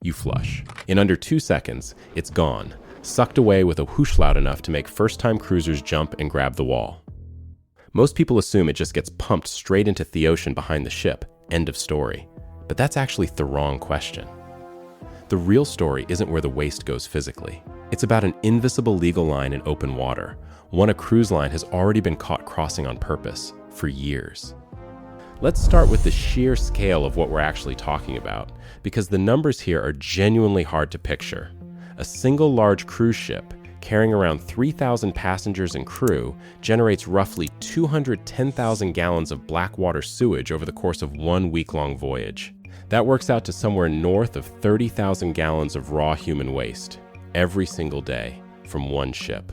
You flush. In under 2 seconds, it's gone, sucked away with a whoosh loud enough to make first-time cruisers jump and grab the wall. Most people assume it just gets pumped straight into the ocean behind the ship, end of story. But that's actually the wrong question. The real story isn't where the waste goes physically. It's about an invisible legal line in open water, one a cruise line has already been caught crossing on purpose for years. Let's start with the sheer scale of what we're actually talking about, because the numbers here are genuinely hard to picture. A single large cruise ship, carrying around 3,000 passengers and crew, generates roughly 210,000 gallons of black water sewage over the course of 1 week-long voyage. That works out to somewhere north of 30,000 gallons of raw human waste, every single day, from one ship.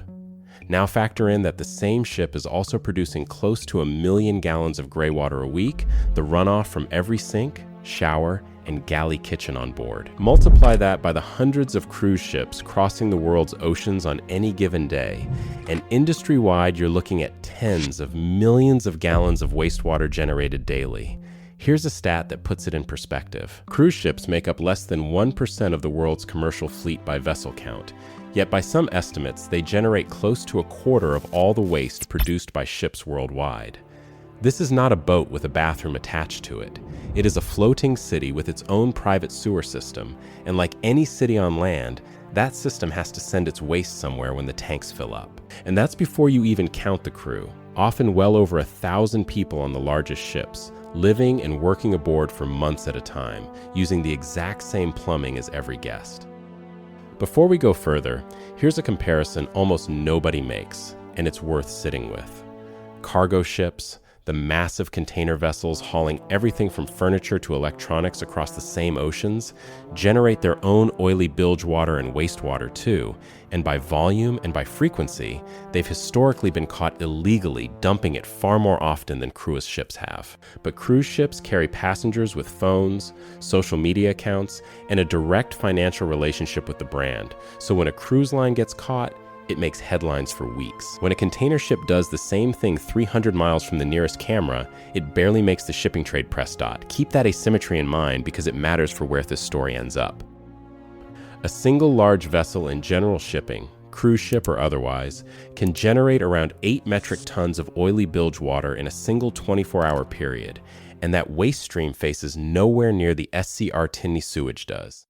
Now factor in that the same ship is also producing close to 1 million gallons of greywater a week, the runoff from every sink, shower, and galley kitchen on board. Multiply that by the hundreds of cruise ships crossing the world's oceans on any given day, and industry-wide you're looking at tens of millions of gallons of wastewater generated daily. Here's a stat that puts it in perspective. Cruise ships make up less than 1% of the world's commercial fleet by vessel count, yet by some estimates they generate close to a quarter of all the waste produced by ships worldwide. This is not a boat with a bathroom attached to it. It is a floating city with its own private sewer system, and like any city on land, that system has to send its waste somewhere when the tanks fill up. And that's before you even count the crew, often well over 1,000 people on the largest ships, living and working aboard for months at a time, using the exact same plumbing as every guest. Before we go further, here's a comparison almost nobody makes, and it's worth sitting with. Cargo ships, the massive container vessels hauling everything from furniture to electronics across the same oceans, generate their own oily bilge water and wastewater too, and by volume and by frequency, they've historically been caught illegally dumping it far more often than cruise ships have. But cruise ships carry passengers with phones, social media accounts, and a direct financial relationship with the brand, so when a cruise line gets caught, it makes headlines for weeks. When a container ship does the same thing 300 miles from the nearest camera, it barely makes the shipping trade press dot. Keep that asymmetry in mind because it matters for where this story ends up. A single large vessel in general shipping, cruise ship or otherwise, can generate around 8 metric tons of oily bilge water in a single 24-hour period, and that waste stream faces nowhere near the SCR Tinny sewage does.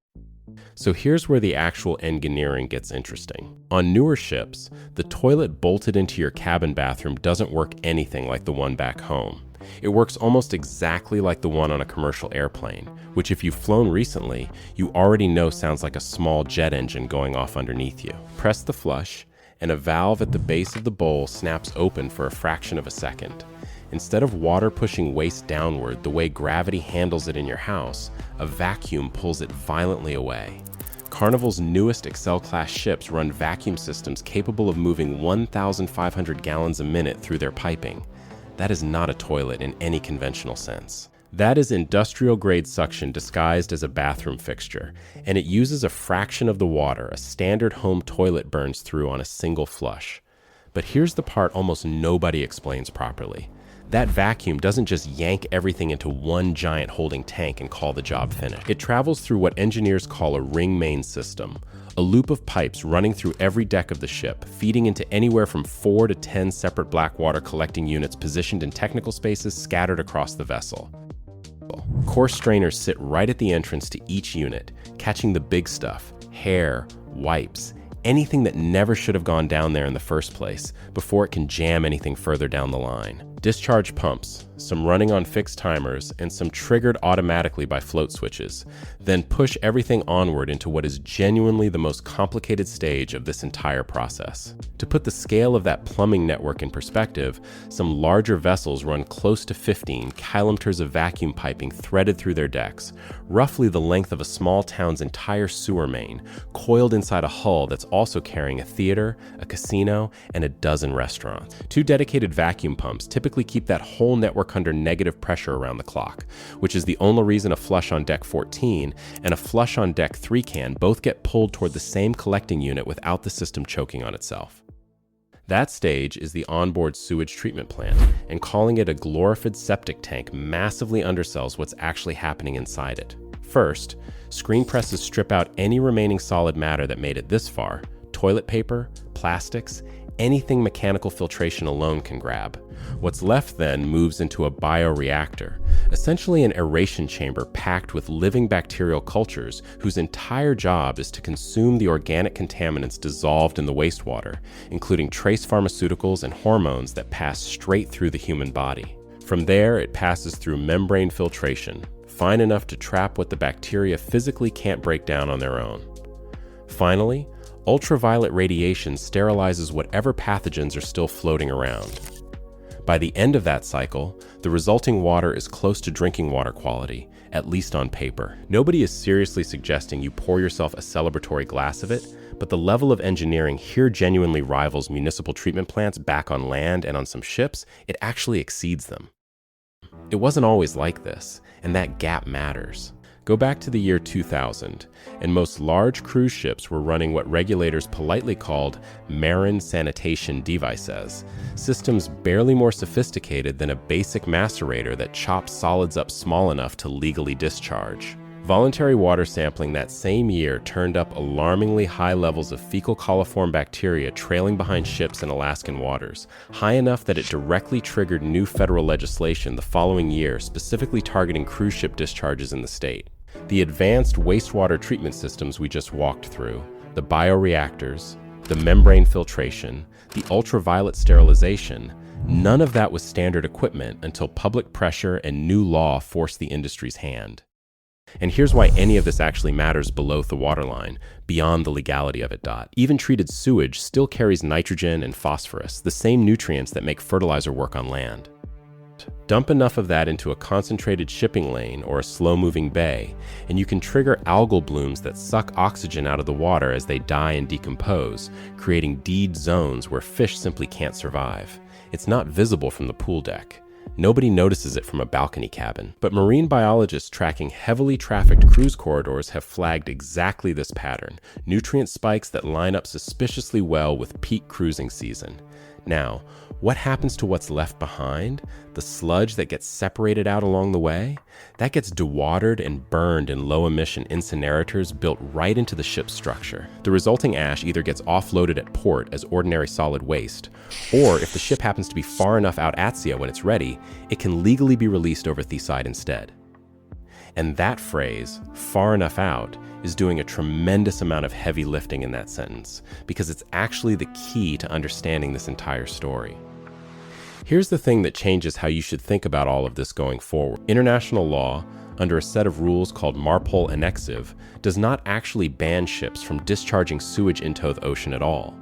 So here's where the actual engineering gets interesting. On newer ships, the toilet bolted into your cabin bathroom doesn't work anything like the one back home. It works almost exactly like the one on a commercial airplane, which if you've flown recently, you already know sounds like a small jet engine going off underneath you. Press the flush, and a valve at the base of the bowl snaps open for a fraction of a second. Instead of water pushing waste downward the way gravity handles it in your house, a vacuum pulls it violently away. Carnival's newest Excel-class ships run vacuum systems capable of moving 1,500 gallons a minute through their piping. That is not a toilet in any conventional sense. That is industrial-grade suction disguised as a bathroom fixture, and it uses a fraction of the water a standard home toilet burns through on a single flush. But here's the part almost nobody explains properly. That vacuum doesn't just yank everything into one giant holding tank and call the job finished. It travels through what engineers call a ring main system, a loop of pipes running through every deck of the ship, feeding into anywhere from 4 to 10 separate black water collecting units positioned in technical spaces scattered across the vessel. Coarse strainers sit right at the entrance to each unit, catching the big stuff, hair, wipes, anything that never should have gone down there in the first place before it can jam anything further down the line. Discharge pumps, some running on fixed timers, and some triggered automatically by float switches, then push everything onward into what is genuinely the most complicated stage of this entire process. To put the scale of that plumbing network in perspective, some larger vessels run close to 15 kilometers of vacuum piping threaded through their decks, roughly the length of a small town's entire sewer main, coiled inside a hull that's also carrying a theater, a casino, and a dozen restaurants. 2 dedicated vacuum pumps typically keep that whole network under negative pressure around the clock, which is the only reason a flush on deck 14 and a flush on deck 3 can both get pulled toward the same collecting unit without the system choking on itself. That stage is the onboard sewage treatment plant, and calling it a glorified septic tank massively undersells what's actually happening inside it. First, Screen presses strip out any remaining solid matter that made it this far: toilet paper, plastics, anything mechanical filtration alone can grab. What's left then moves into a bioreactor, essentially an aeration chamber packed with living bacterial cultures whose entire job is to consume the organic contaminants dissolved in the wastewater, including trace pharmaceuticals and hormones that pass straight through the human body. From there, it passes through membrane filtration, fine enough to trap what the bacteria physically can't break down on their own. Finally, ultraviolet radiation sterilizes whatever pathogens are still floating around. By the end of that cycle, the resulting water is close to drinking water quality, at least on paper. Nobody is seriously suggesting you pour yourself a celebratory glass of it, but the level of engineering here genuinely rivals municipal treatment plants back on land and on some ships. It actually exceeds them. It wasn't always like this, and that gap matters. Go back to the year 2000, and most large cruise ships were running what regulators politely called marine sanitation devices, systems barely more sophisticated than a basic macerator that chops solids up small enough to legally discharge. Voluntary water sampling that same year turned up alarmingly high levels of fecal coliform bacteria trailing behind ships in Alaskan waters, high enough that it directly triggered new federal legislation the following year specifically targeting cruise ship discharges in the state. The advanced wastewater treatment systems we just walked through, the bioreactors, the membrane filtration, the ultraviolet sterilization, none of that was standard equipment until public pressure and new law forced the industry's hand. And here's why any of this actually matters below the waterline, beyond the legality of it. Even treated sewage still carries nitrogen and phosphorus, the same nutrients that make fertilizer work on land. Dump enough of that into a concentrated shipping lane or a slow-moving bay, and you can trigger algal blooms that suck oxygen out of the water as they die and decompose, creating dead zones where fish simply can't survive. It's not visible from the pool deck. Nobody notices it from a balcony cabin, but marine biologists tracking heavily trafficked cruise corridors have flagged exactly this pattern, nutrient spikes that line up suspiciously well with peak cruising season. Now, what happens to what's left behind? The sludge that gets separated out along the way? That gets dewatered and burned in low-emission incinerators built right into the ship's structure. The resulting ash either gets offloaded at port as ordinary solid waste, or if the ship happens to be far enough out at sea when it's ready, it can legally be released over Teesside instead. And that phrase, far enough out, is doing a tremendous amount of heavy lifting in that sentence, because it's actually the key to understanding this entire story. Here's the thing that changes how you should think about all of this going forward. International law, under a set of rules called Marpol Annexive, does not actually ban ships from discharging sewage into the ocean at all.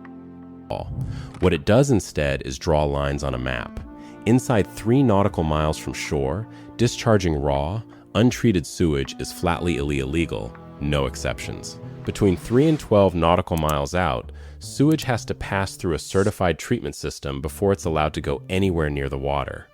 What it does instead is draw lines on a map. Inside 3 nautical miles from shore, discharging raw, untreated sewage is flatly illegal, no exceptions. Between 3 and 12 nautical miles out, sewage has to pass through a certified treatment system before it's allowed to go anywhere near the water.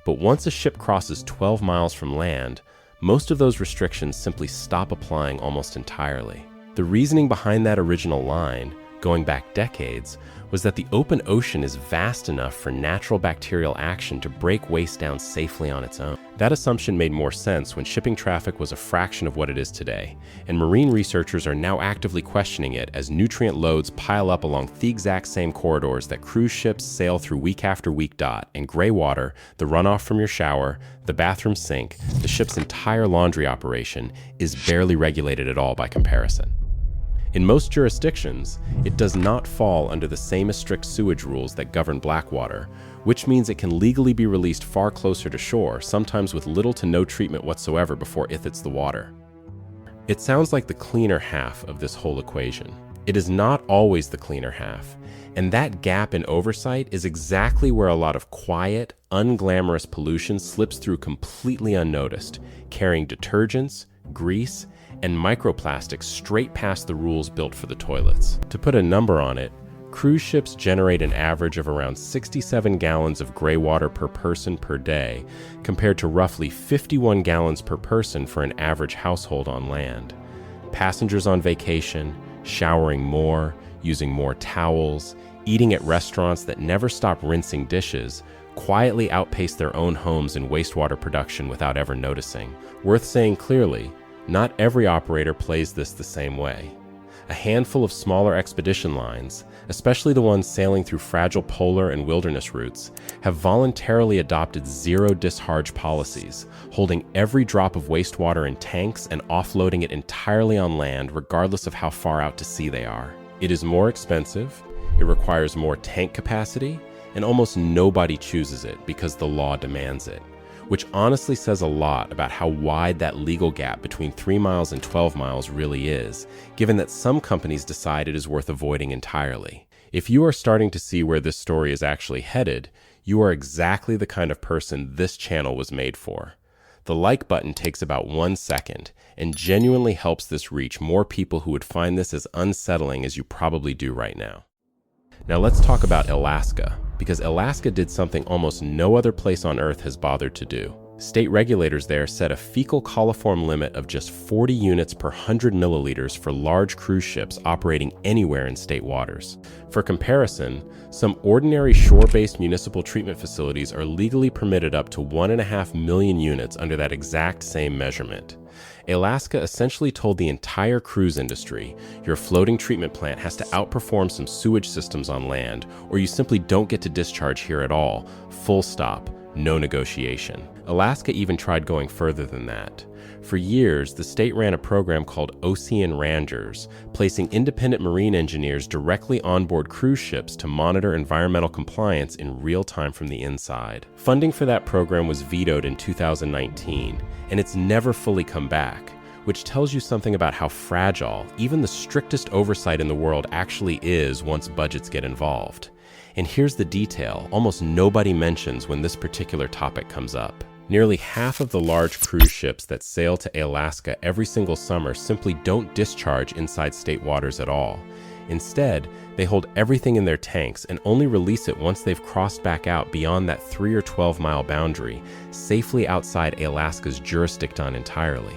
But once a ship crosses 12 miles from land, most of those restrictions simply stop applying almost entirely. The reasoning behind that original line, going back decades, was that the open ocean is vast enough for natural bacterial action to break waste down safely on its own. That assumption made more sense when shipping traffic was a fraction of what it is today, and marine researchers are now actively questioning it as nutrient loads pile up along the exact same corridors that cruise ships sail through week after week. And greywater, the runoff from your shower, the bathroom sink, the ship's entire laundry operation, is barely regulated at all by comparison. In most jurisdictions, it does not fall under the same as strict sewage rules that govern blackwater, which means it can legally be released far closer to shore, sometimes with little to no treatment whatsoever before it hits the water. It sounds like the cleaner half of this whole equation. It is not always the cleaner half, and that gap in oversight is exactly where a lot of quiet, unglamorous pollution slips through completely unnoticed, carrying detergents, grease, and microplastics straight past the rules built for the toilets. To put a number on it, cruise ships generate an average of around 67 gallons of greywater per person per day, compared to roughly 51 gallons per person for an average household on land. Passengers on vacation, showering more, using more towels, eating at restaurants that never stop rinsing dishes, quietly outpace their own homes in wastewater production without ever noticing. Worth saying clearly, Not every operator plays this the same way. A handful of smaller expedition lines, especially the ones sailing through fragile polar and wilderness routes, have voluntarily adopted zero discharge policies, holding every drop of wastewater in tanks and offloading it entirely on land regardless of how far out to sea they are. It is more expensive, it requires more tank capacity, and almost nobody chooses it because the law demands it, which honestly says a lot about how wide that legal gap between 3 miles and 12 miles really is, given that some companies decide it is worth avoiding entirely. If you are starting to see where this story is actually headed, you are exactly the kind of person this channel was made for. The like button takes about 1 second and genuinely helps this reach more people who would find this as unsettling as you probably do right now. Now let's talk about Alaska, because Alaska did something almost no other place on Earth has bothered to do. State regulators there set a fecal coliform limit of just 40 units per 100 milliliters for large cruise ships operating anywhere in state waters. For comparison, some ordinary shore-based municipal treatment facilities are legally permitted up to 1.5 million units under that exact same measurement. Alaska essentially told the entire cruise industry, your floating treatment plant has to outperform some sewage systems on land, or you simply don't get to discharge here at all. Full stop. No negotiation. Alaska even tried going further than that. For years, the state ran a program called Ocean Rangers, placing independent marine engineers directly on board cruise ships to monitor environmental compliance in real time from the inside. Funding for that program was vetoed in 2019, and it's never fully come back, which tells you something about how fragile even the strictest oversight in the world actually is once budgets get involved. And here's the detail almost nobody mentions when this particular topic comes up. Nearly half of the large cruise ships that sail to Alaska every single summer simply don't discharge inside state waters at all. Instead, they hold everything in their tanks and only release it once they've crossed back out beyond that 3 or 12-mile boundary, safely outside Alaska's jurisdiction entirely.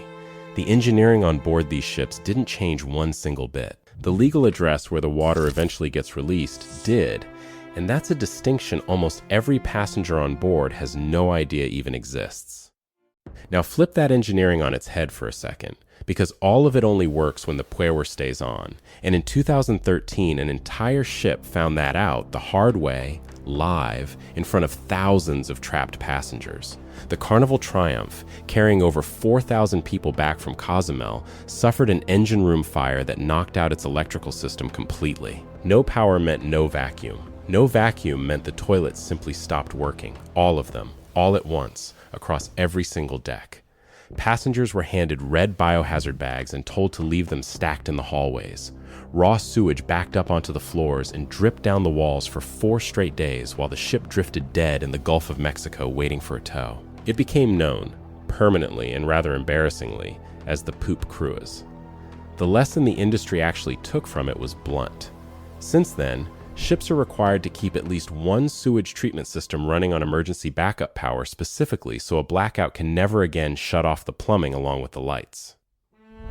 The engineering on board these ships didn't change one single bit. The legal address where the water eventually gets released did, and that's a distinction almost every passenger on board has no idea even exists. Now flip that engineering on its head for a second, because all of it only works when the puer stays on, and in 2013 an entire ship found that out the hard way, live, in front of thousands of trapped passengers. The Carnival Triumph, carrying over 4,000 people back from Cozumel, suffered an engine room fire that knocked out its electrical system completely. No power meant no vacuum. No vacuum meant the toilets simply stopped working, all of them, all at once, across every single deck. Passengers were handed red biohazard bags and told to leave them stacked in the hallways. Raw sewage backed up onto the floors and dripped down the walls for 4 straight days while the ship drifted dead in the Gulf of Mexico waiting for a tow. It became known, permanently and rather embarrassingly, as the poop cruise. The lesson the industry actually took from it was blunt. Since then, ships are required to keep at least one sewage treatment system running on emergency backup power specifically so a blackout can never again shut off the plumbing along with the lights.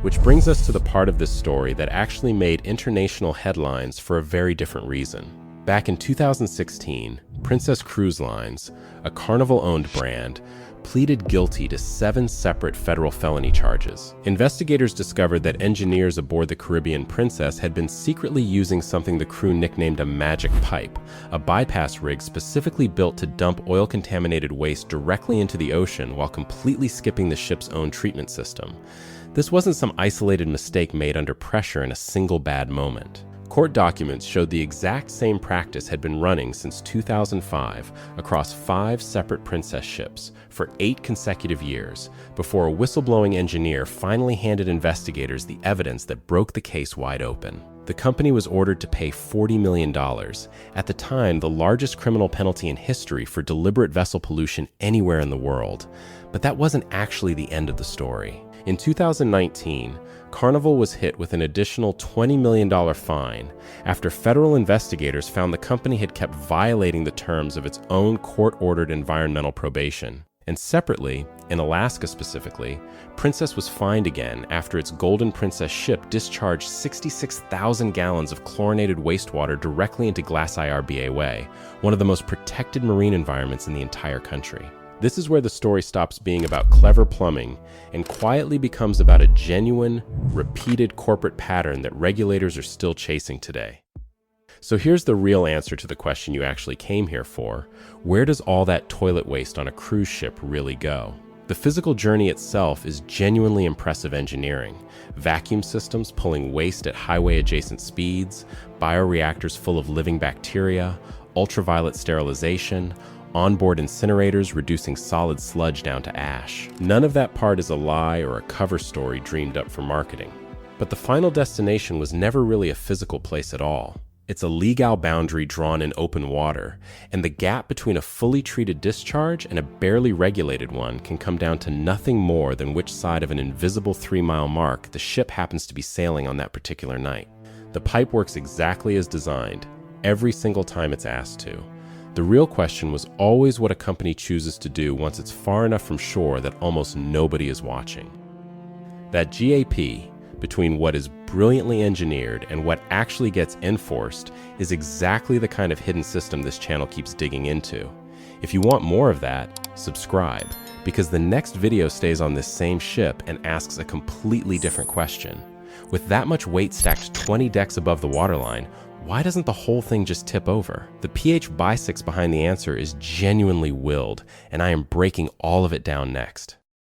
Which brings us to the part of this story that actually made international headlines for a very different reason. Back in 2016, Princess Cruise Lines, a Carnival-owned brand, pleaded guilty to 7 separate federal felony charges. Investigators discovered that engineers aboard the Caribbean Princess had been secretly using something the crew nicknamed a magic pipe, a bypass rig specifically built to dump oil-contaminated waste directly into the ocean while completely skipping the ship's own treatment system. This wasn't some isolated mistake made under pressure in a single bad moment. Court documents showed the exact same practice had been running since 2005 across 5 separate Princess ships for 8 consecutive years before a whistleblowing engineer finally handed investigators the evidence that broke the case wide open. The company was ordered to pay $40 million, at the time the largest criminal penalty in history for deliberate vessel pollution anywhere in the world. But that wasn't actually the end of the story. In 2019, Carnival was hit with an additional $20 million fine after federal investigators found the company had kept violating the terms of its own court-ordered environmental probation. And separately, in Alaska specifically, Princess was fined again after its Golden Princess ship discharged 66,000 gallons of chlorinated wastewater directly into Glass IRBA Way, one of the most protected marine environments in the entire country. This is where the story stops being about clever plumbing and quietly becomes about a genuine, repeated corporate pattern that regulators are still chasing today. So here's the real answer to the question you actually came here for. Where does all that toilet waste on a cruise ship really go? The physical journey itself is genuinely impressive engineering. Vacuum systems pulling waste at highway-adjacent speeds, bioreactors full of living bacteria, ultraviolet sterilization, onboard incinerators reducing solid sludge down to ash. None of that part is a lie or a cover story dreamed up for marketing. But the final destination was never really a physical place at all. It's a legal boundary drawn in open water, and the gap between a fully treated discharge and a barely regulated one can come down to nothing more than which side of an invisible 3-mile mark the ship happens to be sailing on that particular night. The pipe works exactly as designed, every single time it's asked to. The real question was always what a company chooses to do once it's far enough from shore that almost nobody is watching. That GAP, between what is brilliantly engineered and what actually gets enforced, is exactly the kind of hidden system this channel keeps digging into. If you want more of that, subscribe, because the next video stays on this same ship and asks a completely different question. With that much weight stacked 20 decks above the waterline, why doesn't the whole thing just tip over? The pH bisect behind the answer is genuinely willed, and I am breaking all of it down next.